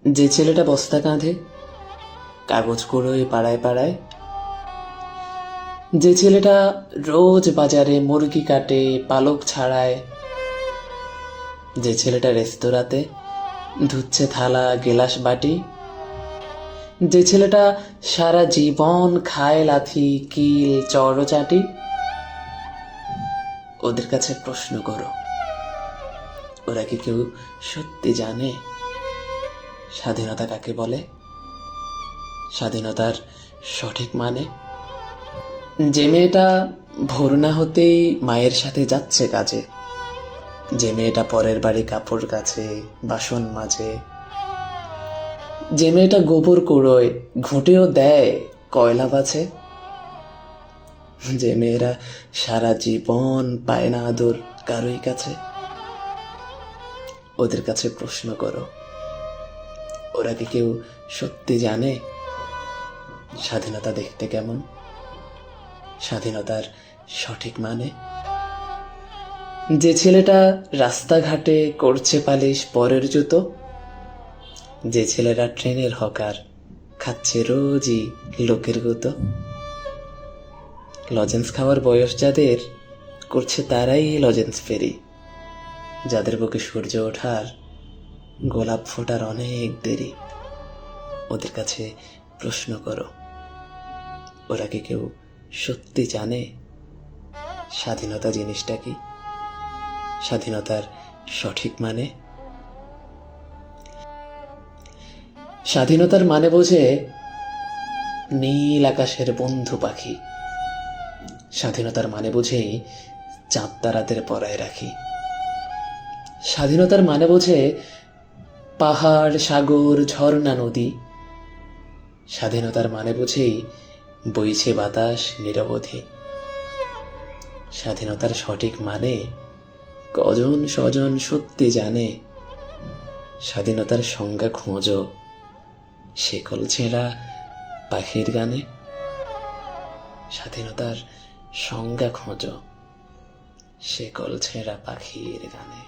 যে ছেলেটা বস্তা কাঁধে, কাগজ কুড়োয় পাড়ায় পাড়ায়, যে ছেলেটা রোজ বাজারে মুরগি কাটে, পালক ছাড়ায়, যে ছেলেটা রেস্তোরাঁতে ধুচ্ছে থালা গেলাস বাটি, যে ছেলেটা সারা জীবন খায় লাথি কিল চড়চাটি, ওদের কাছে প্রশ্ন করো, ওরা কি কেউ সত্যি জানে স্বাধীনতা কাকে বলে? স্বাধীনতার সঠিক মানে? যে মেয়েটা ভোর না হতেই মায়ের সাথে যাচ্ছে কাজে, যে মেয়েটা পরের বাড়ি কাপড় কাচে, বাসন মাজে, যে মেয়েটা গোবর কুড়োয়, ঘুঁটেও দেয়, কয়লা বাছে, যে মেয়েরা সারা জীবন পায় না আদর কারোই কাছে, ওদের কাছে প্রশ্ন করো, ওরা কি কেউ সত্যি জানে স্বাধীনতা দেখতে কেমন? স্বাধীনতার সঠিক মানে? যে ছেলেটা রাস্তাঘাটে করছে পালিশ পরের জুতো, যে ছেলেরা ট্রেনের হকার, খাচ্ছে রোজই লোকের গুতো, লজেন্স খাওয়ার বয়স যাদের, করছে তারাই লজেন্স ফেরি, যাদের বুকে সূর্য ওঠার গোলাপ ফোটার অনেক দেরি, ওদের কাছে প্রশ্ন করো, ওরা কি কেউ সত্যি জানে স্বাধীনতা জিনিসটা কি? স্বাধীনতার সঠিক মানে? স্বাধীনতার মানে বোঝে নীল আকাশের বন্ধু পাখি, স্বাধীনতার মানে বুঝেই চাঁদ তারাদের পরায় রাখি, স্বাধীনতার মানে বোঝে পাহাড় সাগর ঝর্ণা নদী, স্বাধীনতার মানে বুঝেই বইছে বাতাস নিরবধি। স্বাধীনতার সঠিক মানে কজন স্বজন সত্যি জানে, স্বাধীনতার সংজ্ঞা খোঁজো শেকল ছেঁড়া পাখির গানে, স্বাধীনতার সংজ্ঞা খোঁজো শেকল ছেঁড়া পাখির গানে।